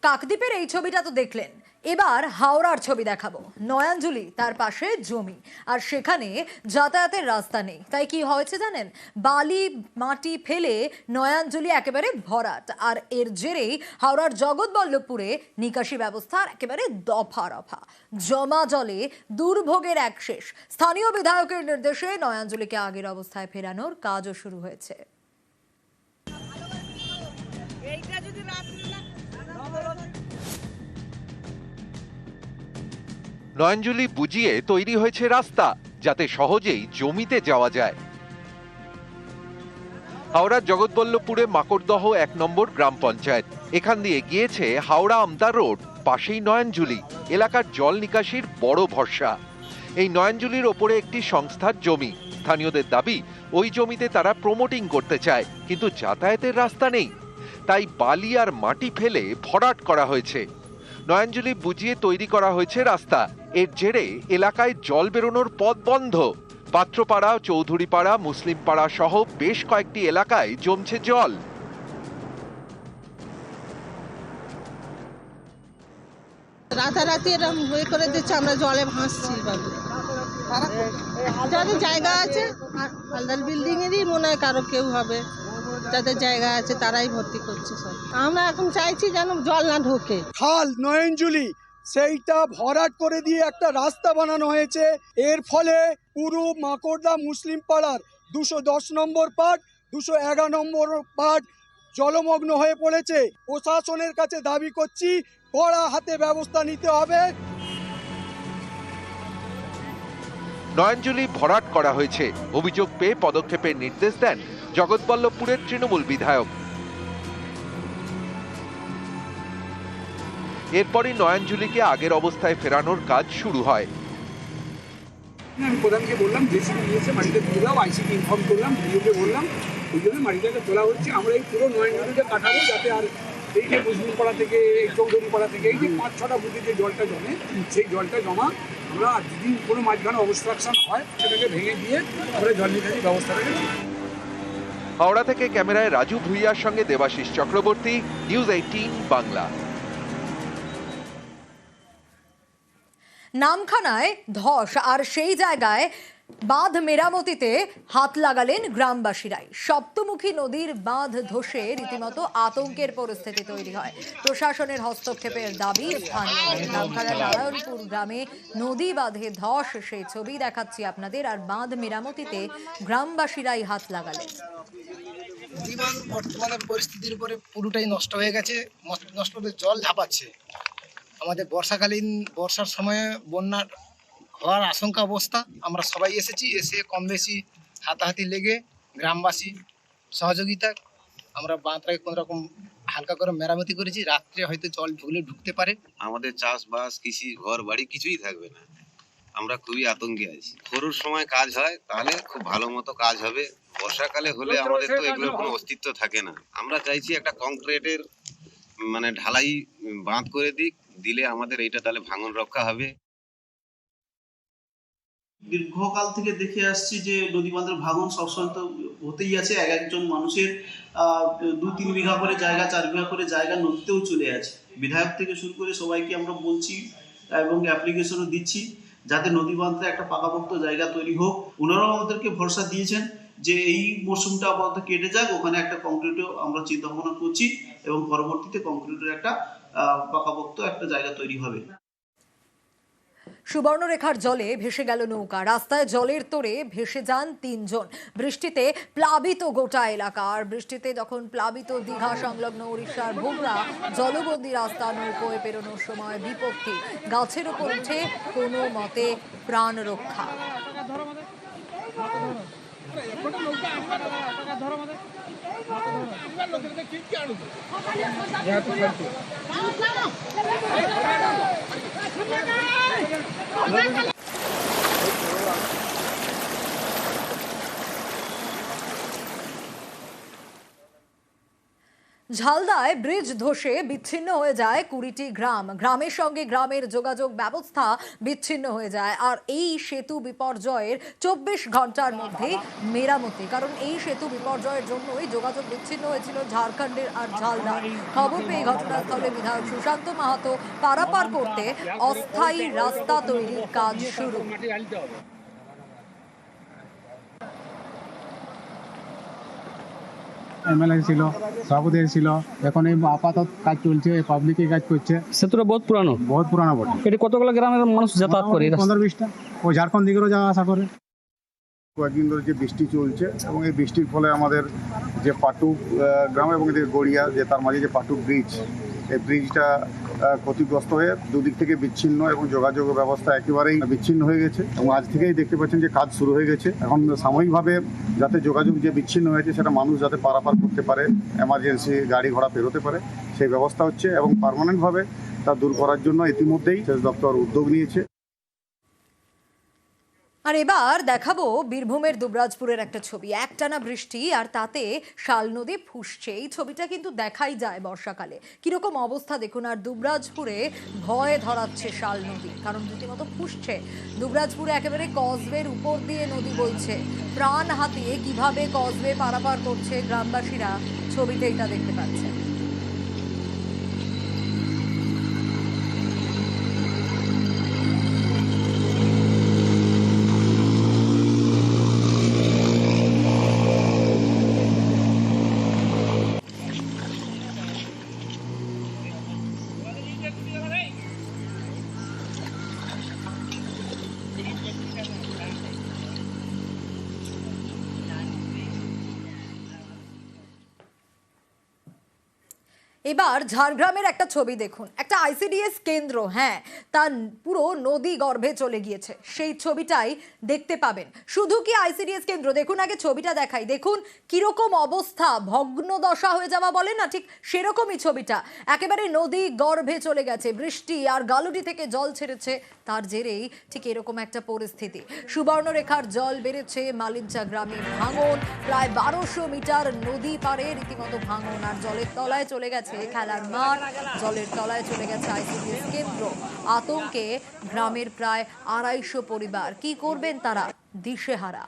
কাকদ্বীপের এই ছবিটা তো দেখলেন, এবার হাওড়ার ছবি দেখাবো। নয়াঞ্জলি, তার পাশে জমি, আর সেখানে যাতায়াতের রাস্তা নেই। তাই কি হয়েছে জানেন? বালি মাটি ফেলে নয়াঞ্জলি একেবারে ভরাট, আর এর জেরেই হাওড়ার জগৎবল্লভপুরে নিকাশি ব্যবস্থার একেবারে দফা রফা। জমা জলে দুর্ভোগের এক শেষ। স্থানীয় বিধায়কের নির্দেশে নয়াঞ্জলিকে আগের অবস্থায় ফেরানোর কাজও শুরু হয়েছে। নয়াঞ্জলি বুঝিয়ে তৈরি হয়েছে রাস্তা, যাতে সহজেই জমিতে যাওয়া যায়। হাওড়ার জগৎবল্লভপুরে মাকড়দহ 1 নম্বর গ্রাম পঞ্চায়েত। এখান দিয়ে গিয়েছে হাওড়া আমতা রোড, পাশেই নয়াঞ্জলি। এলাকার জল নিকাশির বড় ভরসা। এই নয়াঞ্জলির ওপরে একটি সংস্থার জমি। স্থানীয়দের দাবি, ওই জমিতে তারা প্রমোটিং করতে চায়, কিন্তু যাতায়াতের রাস্তা নেই। তাই বালি আর মাটি ফেলে ভরাট করা হয়েছে। নয়াঞ্জলি বুঝিয়ে তৈরি করা হয়েছে রাস্তা। এর জেরে এলাকায় জল বেরোনোর পথ বন্ধ। পাত্রপাড়া, চৌধুরীপাড়া, মুসলিম পাড়া সহ বেশ কয়েকটি এলাকায় জমছে জল। রাতারাতি এরকম হয়ে করে দিচ্ছে, আমরা জলে ভাসছি। যাদের জায়গা আছে, হালদার বিল্ডিং এরই মনে হয় কারো কেউ হবে, যাদের জায়গা আছে তারাই ভর্তি করছে সব। আমরা এখন চাইছি যেন জল না ঢোকে। খাল নয়াঞ্জলি সেইটা ভরাট করে দিয়ে একটা রাস্তা বানানো হয়েছে। এর ফলে পুরো মাকড়দা মুসলিম পাড়ার 210 নম্বর পার্ট, 211 নম্বর পার্ট জলমগ্ন হয়ে পড়েছে। প্রশাসনের কাছে দাবি করছি, কড়া হাতে ব্যবস্থা নিতে হবে। নয়াঞ্জলি ভরাট করা হয়েছে। অভিযোগ পেয়ে পদক্ষেপের নির্দেশ দেন জগৎবল্লভপুরের তৃণমূল বিধায়ক। এরপরই নয়াঞ্জলিকে আগের অবস্থায় ফেরানোর কাজ শুরু হয়। আমি প্রধানকে বললাম, জেসিবি নিয়েছে, মাটিটা তুলে দাও। আইসিকে ইনফর্ম করলাম, ভিডিওকে বললাম, ওই জন্য মাটিটাকে তোলা হচ্ছে। আমরা এই পুরো নয়াঞ্জলিটা কাটাবো, যাতে আর এই যে মুসলিম পাড়া থেকে, এই চৌধুরী পাড়া থেকে, এই যে 5-6টা বুথে যে জলটা জমে, সেই জলটা জমা আমরা যদি কোনো মাঝখানে অবস্ট্রাকশন হয় সেটাকে ভেঙে দিয়ে আমরা জল নিকাশি ব্যবস্থাটাকে। হাওড়া থেকে ক্যামেরায় রাজু ভুইয়ার সঙ্গে দেবাশিস চক্রবর্তী, নিউজ 18 বাংলা। নামখানায় ধস, আর সেই জায়গায় বাঁধ মেরামতিতে হাত লাগালেন গ্রামবাসীরাই। সপ্তমুখী নদীর বাঁধ ধসে রীতিমতো আতঙ্কের পরিস্থিতি তৈরি হয়। প্রশাসনের হস্তক্ষেপের দাবি স্থানীয়দের। নামখানার নারায়ণপুর গ্রামে নদী বাঁধে ধস, সেই ছবি দেখাচ্ছি আপনাদের। আর বাঁধ মেরামতিতে গ্রামবাসীরাই হাত লাগালেন। বর্তমানে পরিস্থিতির উপরে পুরোটাই নষ্ট হয়ে গেছে, নষ্ট হয়ে জল ঝাঁপাচ্ছে। আমাদের বর্ষার সময়ে বন্যার হওয়ার আশঙ্কা অবস্থা। আমরা সবাই এসে কম বেশি হাতাহাতি লেগে গ্রামবাসী সহযোগিতা আমরা বাঁধটাকে কোনো রকম হালকা করে মেরামতি করেছি। রাত্রে হয়তো জল ঢুকতে পারে। আমাদের চাষবাস, কৃষি, ঘর বাড়ি কিছুই থাকবে না। আমরা খুবই আতঙ্কে আছি। খরুর সময় কাজ হয় তাহলে খুব ভালো মতো কাজ হবে। বর্ষাকালে হলে আমাদের তো এগুলোর কোনো অস্তিত্ব থাকে না। আমরা চাইছি একটা কংক্রিটের ঢালাই বাঁধ করে দিলে আমাদের এইটা তাহলে ভাঙন রক্ষা হবে। দীর্ঘকাল থেকে দেখে আসছি যে নদী বাঁধের ভাঙন সবসময় তো হতেই আছে। একজন মানুষের 2-3 বিঘা করে জায়গা, 4 বিঘা করে জায়গা নদীতেও চলে আছে। বিধায়ক থেকে শুরু করে সবাইকে আমরা বলছি এবং অ্যাপ্লিকেশনও দিচ্ছি যাতে নদী বাঁধে একটা পাকাপোক্ত জায়গা তৈরি হোক। ওনারাও আমাদেরকে ভরসা দিয়েছেন যে এই মরশুমটা আপাতত কেটে যাক, ওখানে একটা কংক্রিটও আমরা চিন্তা ভাবনা করছি এবং পরবর্তীতে কংক্রিটের একটা পাকাপোক্ত একটা জায়গা তৈরি হবে। সুবর্ণরেখার জলে ভেসে গেল নৌকা। রাস্তায় জলের তোড়ে ভেসে যান 3 জন। বৃষ্টিতে প্লাবিত গোটা এলাকা। আর বৃষ্টিতে যখন প্লাবিত দীঘা সংলগ্ন উড়িষ্যার ভোমরা জলবন্দী রাস্তা, নৌকোয় পেরোনোর সময় বিপত্তি। গাছের উপর উঠে কোনো মতে প্রাণ রক্ষা। ঝালদায় ব্রিজ ধসে বিচ্ছিন্ন হয়ে যায় 20টি গ্রাম। গ্রামের সঙ্গে গ্রামের যোগাযোগ ব্যবস্থা বিচ্ছিন্ন হয়ে যায়। আর এই সেতু বিপর্যয়ের 24 ঘন্টার মধ্যে মেরামতি, কারণ এই সেতু বিপর্যয়ের জন্যই যোগাযোগ বিচ্ছিন্ন হয়েছিল ঝাড়খণ্ডের আর ঝালদা। খবর পেয়ে ঘটনাস্থলে বিধায়ক সুশান্ত মাহাতো পারাপার করতে অস্থায়ী রাস্তা তৈরির কাজ শুরু। এমএলএ ছিল, সভাপতি ছিল, এখন এই আপাতত কাজ চলছে, পাবলিকই কাজ করছে। সেতুটা বহুত পুরানো বটে। এটা কতগুলো গ্রামের মানুষ যাতায়াত করে? 15-20টা। ও ঝাড়খণ্ড দিকেও যাওয়া আসা করে। কয়েকদিন ধরে যে বৃষ্টি চলছে এবং এই বৃষ্টির ফলে আমাদের যে পাটুক গ্রাম এবং এদিকে গড়িয়া, যে তার মাঝে যে পাটুক ব্রিজ, এই ব্রিজটা ক্ষতিগ্রস্ত হয়ে দুদিক থেকে বিচ্ছিন্ন এবং যোগাযোগ ব্যবস্থা একেবারেই বিচ্ছিন্ন হয়ে গেছে। এবং আজ থেকেই দেখতে পাচ্ছেন যে কাজ শুরু হয়ে গেছে। এখন সাময়িকভাবে যাতে যোগাযোগ যে বিচ্ছিন্ন হয়েছে সেটা মানুষ যাতে পারাপার করতে পারে, এমার্জেন্সি গাড়ি ঘোড়া পেরোতে পারে, সেই ব্যবস্থা হচ্ছে। এবং পার্মানেন্টভাবে তা দূর করার জন্য ইতিমধ্যেই সেচ দপ্তর উদ্যোগ নিয়েছে। আর এবার দেখাবো বীরভূমের দুবরাজপুরের একটা ছবি। একটানা বৃষ্টি আর তাতে শাল নদী ফুঁসছে। এই ছবিটা কিন্তু দেখাই যায় বর্ষাকালে। কিরকম অবস্থা দেখুন। আর দুবরাজপুরে ভয় ধরাচ্ছে শাল নদী, কারণ রীতিমতো ফুঁসছে। দুবরাজপুরে একেবারে কজওয়ের উপর দিয়ে নদী বইছে। প্রাণ হাতিয়ে কিভাবে কজওয়ে পারাপার করছে গ্রামবাসীরা, ছবিতে এটা দেখতে পাচ্ছেন। এবার ঝাড়গ্রামের একটা ছবি দেখুন। একটা আইসিডিএস কেন্দ্র, হ্যাঁ, তার পুরো নদী গর্ভে চলে গিয়েছে। সেই ছবিটাই দেখতে পাবেন। শুধু কি আইসিডিএস কেন্দ্র, দেখুন আগে ছবিটা দেখাই। দেখুন কিরকম অবস্থা, ভগ্ন দশা হয়ে যাওয়া বলে না, ঠিক সেরকমই ছবিটা। একেবারে নদী গর্ভে চলে গেছে। বৃষ্টি আর গালুটি থেকে জল ছেড়েছে, তার জেরেই ঠিক এরকম একটা পরিস্থিতি। সুবর্ণরেখার জল বেড়েছে মালিঞ্চা গ্রামে। ভাঙন, প্রায় 1200 মিটার নদী পারে রীতিমতো ভাঙন। আর জলের তলায় চলে গেছে খেলার মাঠ, জলের তলায় চলে গেছে আইসিডিএস কেন্দ্র। আতঙ্কে গ্রামের প্রায় 250 পরিবার। কি করবেন তারা, দিশেহারা।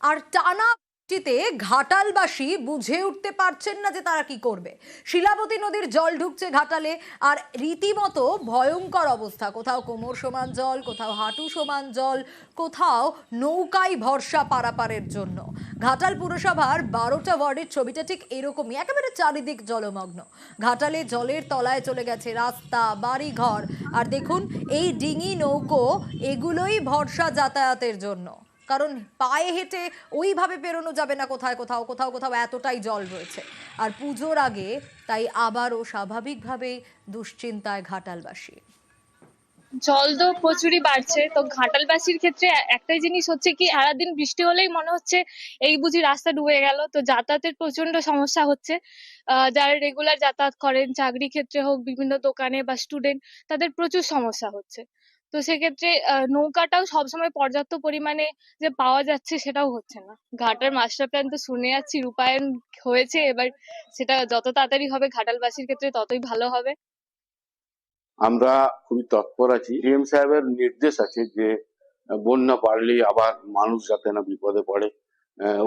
আর টানা বৃষ্টিতে ঘাটালবাসী বুঝে উঠতে পারছেন না যে তারা কি করবে। শিলাবতী নদীর জল ঢুকছে ঘাটালে, আর রীতিমতো ভয়ঙ্কর অবস্থা। কোথাও কোমর সমান জল, কোথাও হাঁটু সমান জল, কোথাও নৌকায় ভরসা পারাপারের জন্য। ঘাটাল পুরসভার 12টা ওয়ার্ডের ছবিটা ঠিক এরকমই, একেবারে চারিদিক জলমগ্ন। ঘাটালে জলের তলায় চলে গেছে রাস্তা, বাড়িঘর। আর দেখুন এই ডিঙি, নৌকো, এগুলোই ভরসা যাতায়াতের জন্য, কারণ পায়ে হেঁটে ওইভাবে পেরোনো যাবে না। কোথাও কোথাও কোথাও কোথাও এতটাই জল রয়েছে। আর পুজোর আগে তাই আবারও স্বাভাবিকভাবেই দুশ্চিন্তায় ঘাটালবাসী। জল তো প্রচুরই বাড়ছে। তো ঘাটালবাসীর ক্ষেত্রে একটাই জিনিস হচ্ছে কি, সারাদিন বৃষ্টি হলেই মনে হচ্ছে এই বুঝি রাস্তা ডুবে গেল। তো যাতায়াতের প্রচন্ড সমস্যা হচ্ছে। যারা রেগুলার যাতায়াত করেন, চাকরি ক্ষেত্রে হোক, বিভিন্ন দোকানে বা স্টুডেন্ট, তাদের প্রচুর সমস্যা হচ্ছে। তো সেক্ষেত্রে নৌকাটাও সবসময় পর্যাপ্ত পরিমাণে যে পাওয়া যাচ্ছে সেটাও হচ্ছে না। ঘাটার মাস্টার প্ল্যান তো শুনে যাচ্ছি রূপায়ণ হয়েছে, এবার সেটা যত তাড়াতাড়ি হবে ঘাটালবাসীর ক্ষেত্রে ততই ভালো হবে। আমরা খুবই তৎপর আছি। ডিএম সাহেবের নির্দেশ আছে যে বন্যা বাড়লেই আবার মানুষ যাতে না বিপদে পড়ে,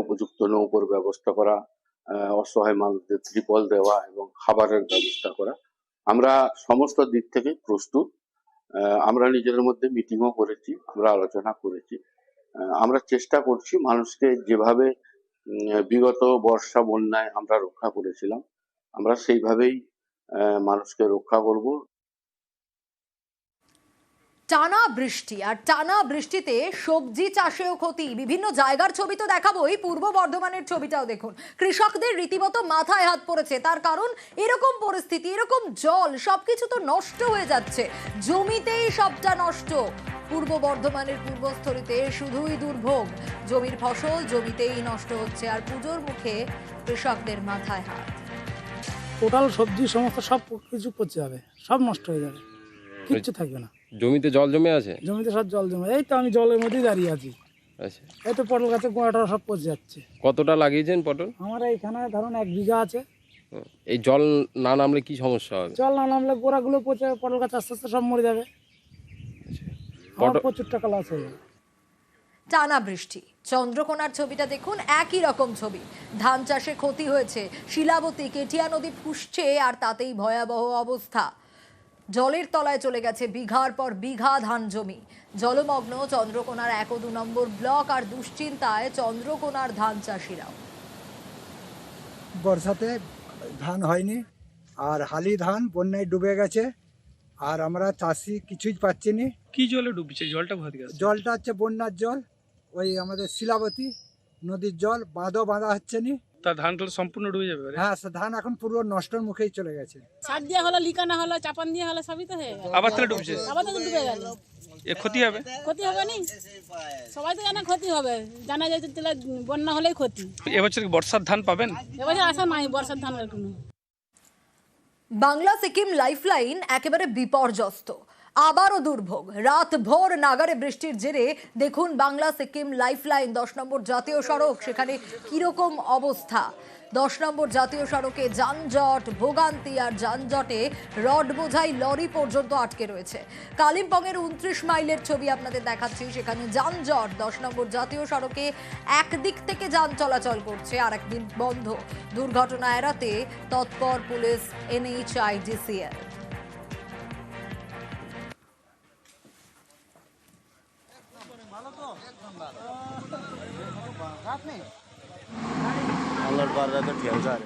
উপযুক্ত নৌকোর ব্যবস্থা করা, অসহায় মানুষদের ত্রিপল দেওয়া এবং খাবারের ব্যবস্থা করা। আমরা সমস্ত দিক থেকে প্রস্তুত। আমরা নিজেদের মধ্যে মিটিংও করেছি, আমরা আলোচনা করেছি। আমরা চেষ্টা করছি মানুষকে যেভাবে বিগত বর্ষা বন্যায় আমরা রক্ষা করেছিলাম, আমরা সেইভাবেই মানুষকে রক্ষা করব। টানা বৃষ্টি, আর টানা বৃষ্টিতে সবজি চাষেও ক্ষতি। বিভিন্ন জায়গার ছবি তো দেখাবোই, পূর্ব বর্ধমানের ছবিটাও দেখুন। কৃষকদের রীতিমতো মাথায় হাত পড়েছে। তার কারণ এরকম পরিস্থিতি, এরকম জল, সবকিছু তো নষ্ট হয়ে যাচ্ছে, জমিতেই সবটা নষ্ট। পূর্ব বর্ধমানের পূর্বস্থলীতে শুধুই দুর্ভোগ। জমির ফসল জমিতেই নষ্ট হচ্ছে, আর পুজোর মুখে কৃষকদের মাথায় হাত। টোটাল সবজি সমস্ত সব কিছু পচে যাবে, সব নষ্ট হয়ে যাবে, কিচ্ছু থাকবে না। জমিতে জল জমে আছে? জমিতে সব জল জমে, এই তো আমি জলের মধ্যেই দাঁড়িয়ে আছি। আচ্ছা, এই তো পটল গাছের গোড়াটা সব পচে যাচ্ছে। কতটা লাগিয়েছেন পটল? আমার এইখানে ধরুন 1 বিঘা আছে। এই জল না নামলে কি সমস্যা হবে? জল না নামলে গোড়াগুলো পচে পটল গাছ আস্তে আস্তে সব মরে যাবে। আমার প্রচুর টাকা লস হয়ে যাবে। টানা বৃষ্টি, চন্দ্রকোনার ছবিটা দেখুন, একই রকম ছবি। ধান চাষে ক্ষতি হয়েছে, শিলাবতী কেটিয়া নদী ফুসছে আর তাতেই ভয়াবহ অবস্থা। জলের তলায় চলে গেছে বিঘার পর বিঘা ধান জমি। জলমগ্ন চন্দ্রকোনার 1 ও 2 নম্বর ব্লক, আর দুশ্চিন্তায় চন্দ্রকোনার ধান চাষিরাও। বর্ষাতে ধান হয়নি, আর হালি ধান বন্যায় ডুবে গেছে, আর আমরা চাষি কিছুই পাচ্ছি না। কি জলে ডুবছে? জলটা কোথা থেকে আসছে? জলটা হচ্ছে বন্যার জল, ওই আমাদের শিলাবতী নদীর জল, বাঁধও বাঁধা হচ্ছে না। তা ধানটা সম্পূর্ণ ডুবে যাবে? হ্যাঁ, ধান এখন পুরো নষ্টের মুখেই চলে গেছে। সার দিয়ে হলো, লিকানা হলো, চাপান দিয়ে হলো, সবই তো হয়ে গেল। আবার তাহলে ডুবছে? আবার তো ডুবে গেল। এ ক্ষতি হবে? ক্ষতি হবে নি, সবাই তো জানে ক্ষতি হবে, জানা যায় তাহলে বন্যা হলেই ক্ষতি। এবছর কি বর্ষার ধান পাবেন? এবছর আশা নাই বর্ষার ধানের কোনো। বাংলা সিকিম লাইফলাইন একেবারে বিপর্যস্ত, আবারও দুর্ভোগ। রাত ভোর নাগারে বৃষ্টির জেরে দেখুন বাংলা সিকিম লাইফলাইন 10 নম্বর জাতীয় সড়ক, সেখানে কিরকম অবস্থা। 10 নম্বর জাতীয় সড়কে যানজট, ভোগান্তি, আর যানজটে রড বোঝাই লরি পর্যন্ত আটকে রয়েছে। কালিম্পংয়ের 29 মাইলের ছবি আপনাদের দেখাচ্ছি, সেখানে যানজট। 10 নম্বর জাতীয় সড়কে একদিক থেকে যান চলাচল করছে, আর একদিন বন্ধ। দুর্ঘটনা এড়াতে তৎপর পুলিশ, NHIDCL। আল্লাহর বাররা তো ঠিক আছে।